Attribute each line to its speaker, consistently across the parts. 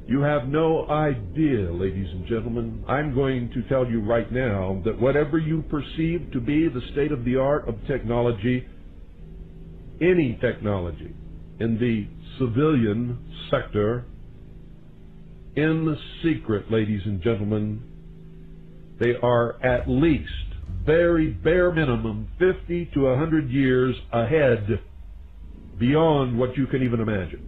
Speaker 1: You have no idea, ladies and gentlemen. I'm going to tell you right now that whatever you perceive to be the state of the art of technology, any technology in the civilian sector, in the secret, ladies and gentlemen, they are at least, very bare minimum, 50 to 100 years ahead, beyond what you can even imagine.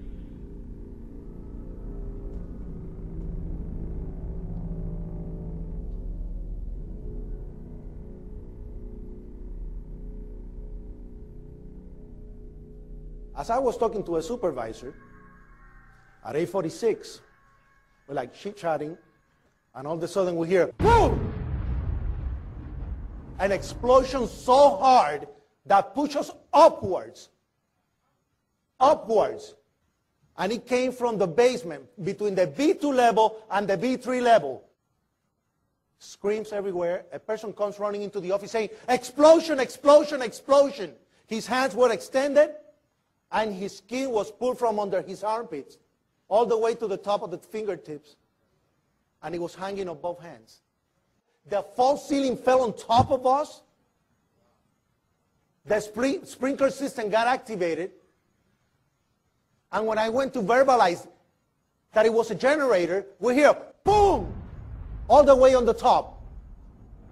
Speaker 2: As I was talking to a supervisor at 8:46, we're like chit-chatting, and all of a sudden we hear, boom! An explosion so hard that pushed us upwards. Upwards. And it came from the basement, between the B2 level and the B3 level. Screams everywhere. A person comes running into the office saying, explosion, explosion, explosion. His hands were extended, and his skin was pulled from under his armpits all the way to the top of the fingertips, and he was hanging on both hands. The false ceiling fell on top of us. The sprinkler system got activated, and when I went to verbalize that it was a generator, we hear boom all the way on the top,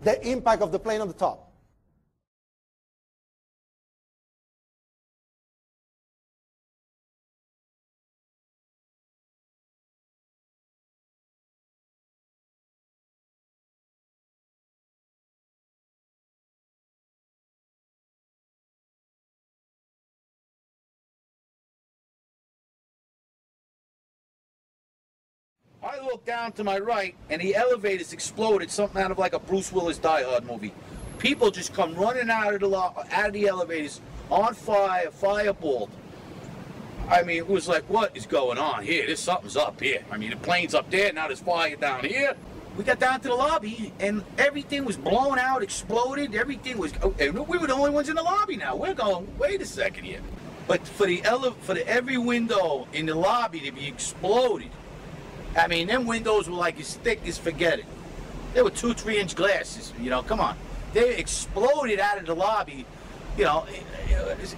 Speaker 2: the impact of the plane on the top.
Speaker 3: I looked down to my right, and the elevators exploded, something out of like a Bruce Willis Die Hard movie. People just come running out of the elevators, on fire, fireballed. I mean, it was like, what is going on here? There's something's up here. I mean, the plane's up there, now there's fire down here. We got down to the lobby, and everything was blown out, exploded, everything was, and we were the only ones in the lobby now. We're going, wait a second here. But for every window in the lobby to be exploded, I mean, them windows were like as thick as forget it. They were 2-3 inch glasses, you know, come on. They exploded out of the lobby, you know,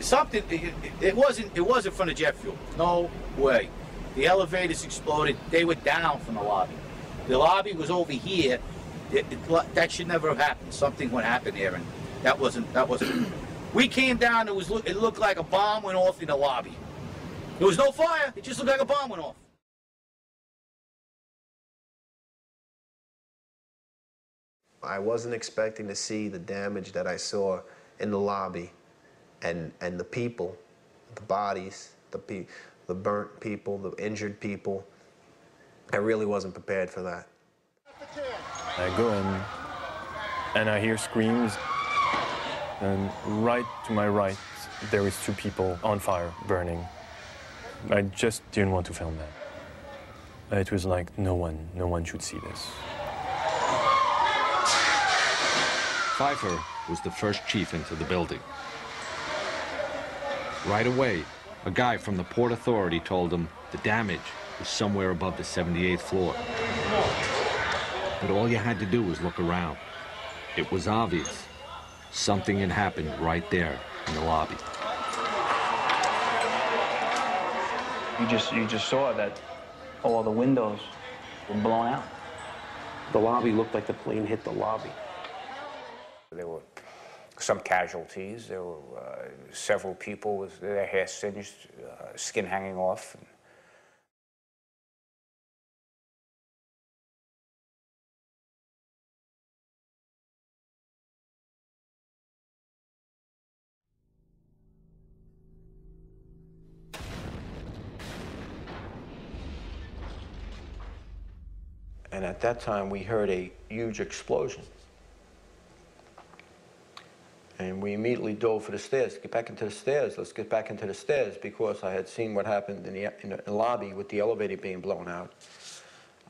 Speaker 3: something, it wasn't from the jet fuel, no way. The elevators exploded, they were down from the lobby. The lobby was over here, that should never have happened. Something would happen there, and that wasn't. We came down, it looked like a bomb went off in the lobby. There was no fire, it just looked like a bomb went off.
Speaker 4: I wasn't expecting to see the damage that I saw in the lobby, and the people, the bodies, the burnt people, the injured people. I really wasn't prepared for that.
Speaker 5: I go in, and I hear screams, and right to my right, there is 2 people on fire, burning. I just didn't want to film that. It was like, no one should see this.
Speaker 6: Pfeiffer was the first chief into the building. Right away, a guy from the Port Authority told him the damage was somewhere above the 78th floor. But all you had to do was look around. It was obvious. Something had happened right there in the lobby.
Speaker 7: You just saw that all the windows were blown out.
Speaker 8: The lobby looked like the plane hit the lobby.
Speaker 9: There were some casualties. There were several people with their hair singed, skin hanging off.
Speaker 4: And at that time, we heard a huge explosion. And we immediately dove for the stairs. Get back into the stairs. Let's get back into the stairs, because I had seen what happened in the lobby with the elevator being blown out.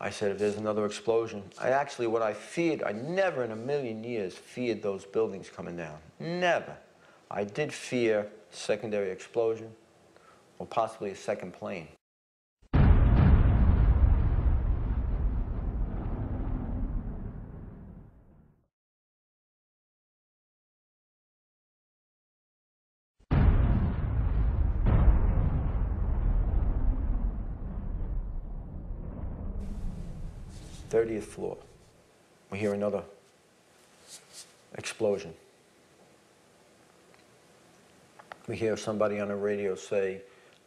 Speaker 4: I said, if there's another explosion. What I feared, I never in a million years feared those buildings coming down. Never. I did fear secondary explosion or possibly a second plane. 30th floor. We hear another explosion. We hear somebody on the radio say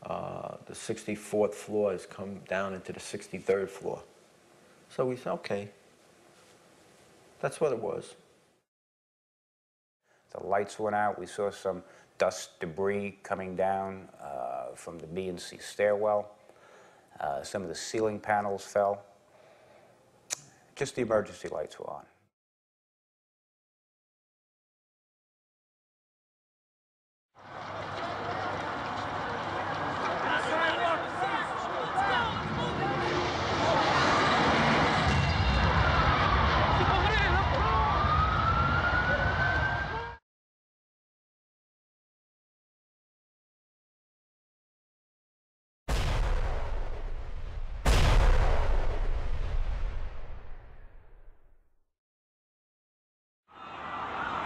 Speaker 4: the 64th floor has come down into the 63rd floor. So we said, okay, that's what it was.
Speaker 9: The lights went out. We saw some dust, debris coming down from the B and C stairwell. Some of the ceiling panels fell. Just the emergency lights were on.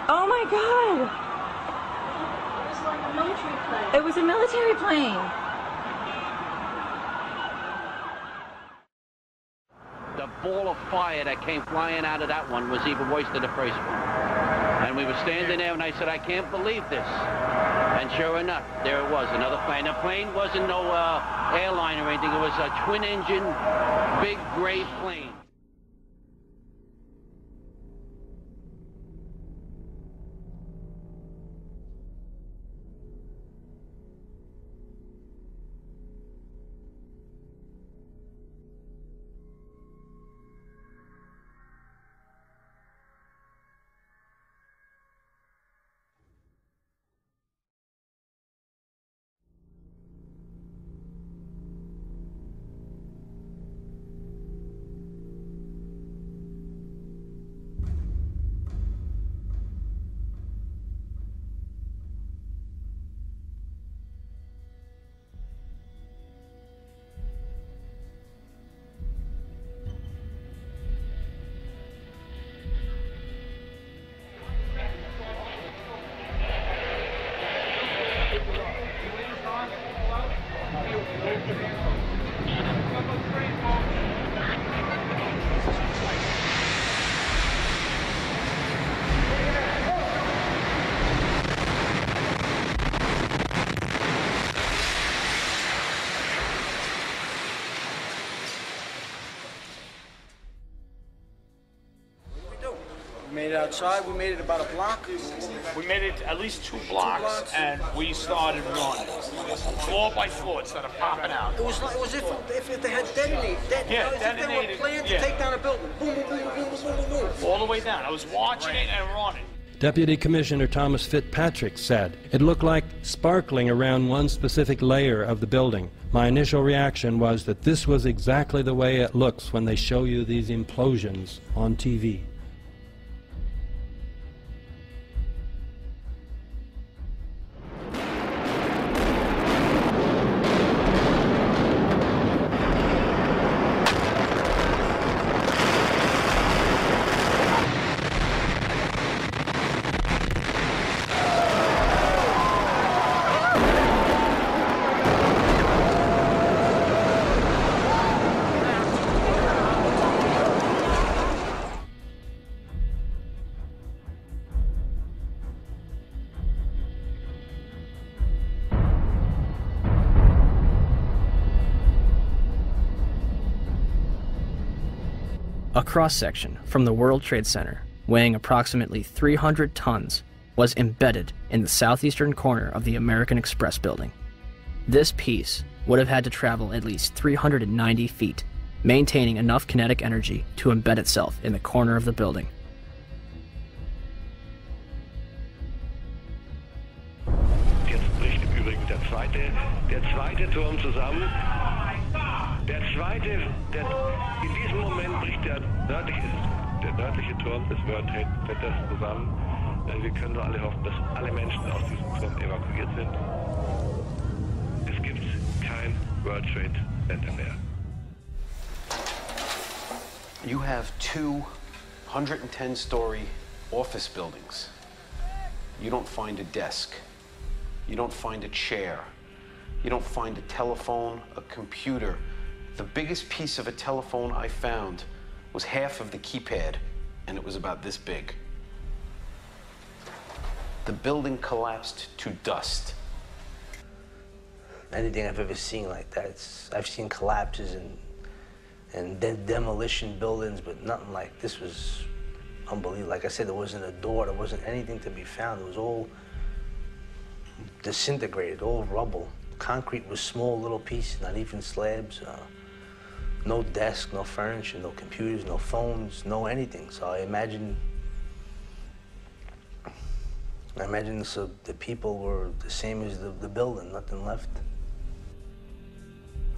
Speaker 10: Oh my God!
Speaker 11: It was like a military plane.
Speaker 10: It was a military plane.
Speaker 12: The ball of fire that came flying out of that one was even worse than the first one. And we were standing there and I said, I can't believe this. And sure enough, there it was, another plane. The plane wasn't no airline or anything. It was a twin-engine, big gray plane.
Speaker 13: We made it outside. We made it about a block.
Speaker 14: We made it at least two blocks, and we started running. Floor by floor, it started popping out.
Speaker 13: It was if they had detonated.
Speaker 14: Yeah,
Speaker 13: if they were planned to take down a building. Boom, boom, boom, boom, boom, boom, boom.
Speaker 14: All the way down. I was watching it and running.
Speaker 15: Deputy Commissioner Thomas Fitzpatrick said, "It looked like sparkling around one specific layer of the building. My initial reaction was that this was exactly the way it looks when they show you these implosions on TV."
Speaker 16: A cross-section from the World Trade Center, weighing approximately 300 tons, was embedded in the southeastern corner of the American Express building. This piece would have had to travel at least 390 feet, maintaining enough kinetic energy to embed itself in the corner of the building.
Speaker 17: Jetzt bricht übrigens der zweite Turm zusammen. In diesem Moment bricht der nördliche Turm des World Trade Centers zusammen. Wir können nur alle hoffen, dass alle Menschen aus diesem Turm evakuiert sind. Es gibt kein World Trade Center mehr.
Speaker 8: You have two 110-story office buildings. You don't find a desk. You don't find a chair. You don't find a telephone, a computer. The biggest piece of a telephone I found was half of the keypad, and it was about this big. The building collapsed to dust.
Speaker 18: Anything I've ever seen like that, I've seen collapses and demolition buildings, but nothing like this was unbelievable. Like I said, there wasn't a door, there wasn't anything to be found. It was all disintegrated, all rubble. Concrete was small little pieces, not even slabs. No desk, no furniture, no computers, no phones, no anything. So I imagine the people were the same as the building, nothing left.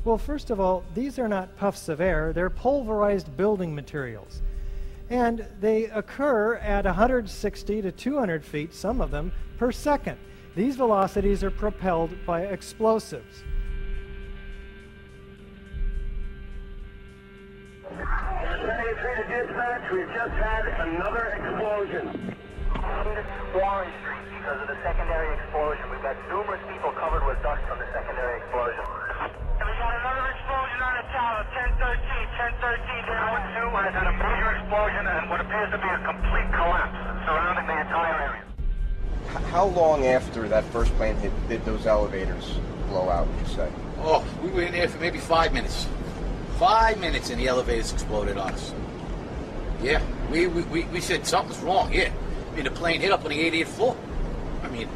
Speaker 19: Well, first of all, these are not puffs of air, they're pulverized building materials. And they occur at 160 to 200 feet, some of them, per second. These velocities are propelled by explosives.
Speaker 20: Dispatch, we've just had another explosion. Warren Street, because of the secondary explosion. We've got numerous people covered with dust from the secondary explosion. And we got another explosion on the tower, 1013 down 2 has had a major explosion and what appears to be a complete collapse surrounding the entire area.
Speaker 21: How long after that first plane hit did those elevators blow out, would you say?
Speaker 3: Oh, we were in there for maybe 5 minutes. 5 minutes and the elevators exploded on us. Yeah, we said something's wrong here. I mean, the plane hit up on the 80th floor. I mean,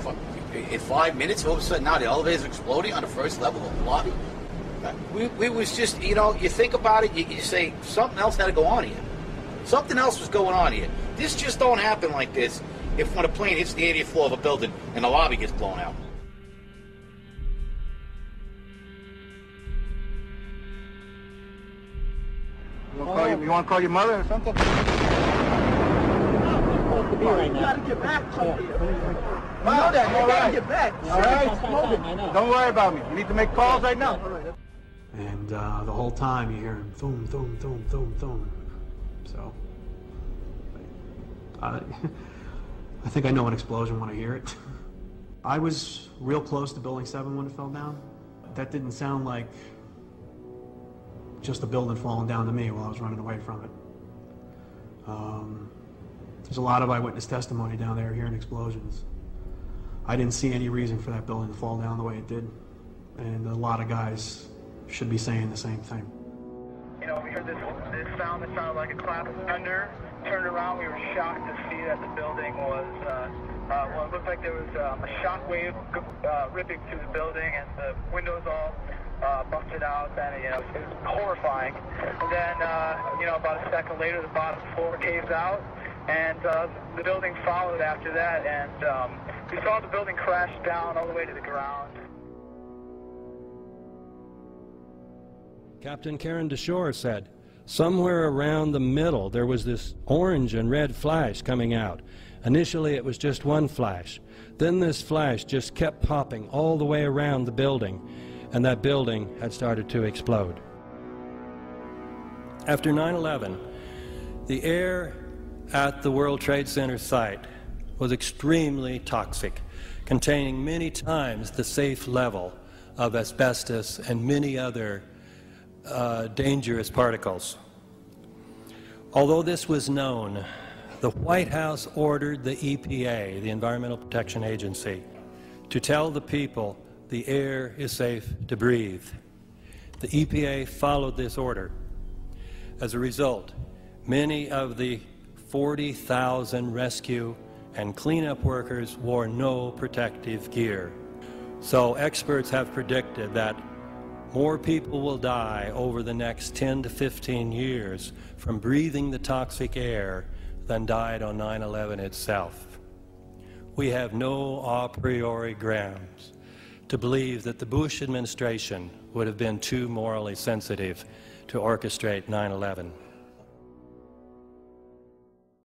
Speaker 3: in 5 minutes, all of a sudden now the elevator's exploding on the first level of the lobby. We was just, you know, you think about it, you say something else had to go on here. Something else was going on here. This just don't happen like this if when a plane hits the 80th floor of a building and the lobby gets blown out.
Speaker 21: You want to call your mother or something?
Speaker 20: You gotta get back to me. You know that, you gotta get back.
Speaker 21: All right? Don't worry about me. We need to make calls right now.
Speaker 22: And the whole time you hear him thum, thum, thum, thum, thum. So, I think I know an explosion when I hear it. I was real close to Building 7 when it fell down. That didn't sound like just a building falling down to me while I was running away from it. There's a lot of eyewitness testimony down there hearing explosions. I didn't see any reason for that building to fall down the way it did. And a lot of guys should be saying the same thing.
Speaker 20: You know, we heard this sound that sounded like a clap of thunder. Turned around, we were shocked to see that the building was, well, it looked like there was a shock wave ripping through the building and the windows all busted out, and, you know, it was horrifying. And then, you know, about a second later, the bottom floor caves out, and the building followed after that, and we saw the building crash down all the way to the ground.
Speaker 15: Captain Karen DeShore said, somewhere around the middle there was this orange and red flash coming out. Initially it was just one flash. Then this flash just kept popping all the way around the building, and that building had started to explode. After 9/11, the air at the World Trade Center site was extremely toxic, containing many times the safe level of asbestos and many other dangerous particles. Although this was known, the White House ordered the EPA, the Environmental Protection Agency, to tell the people the air is safe to breathe. The EPA followed this order. As a result, many of the 40,000 rescue and cleanup workers wore no protective gear. So experts have predicted that more people will die over the next 10 to 15 years from breathing the toxic air than died on 9/11 itself. We have no a priori grounds to believe that the Bush administration would have been too morally sensitive to orchestrate 9/11.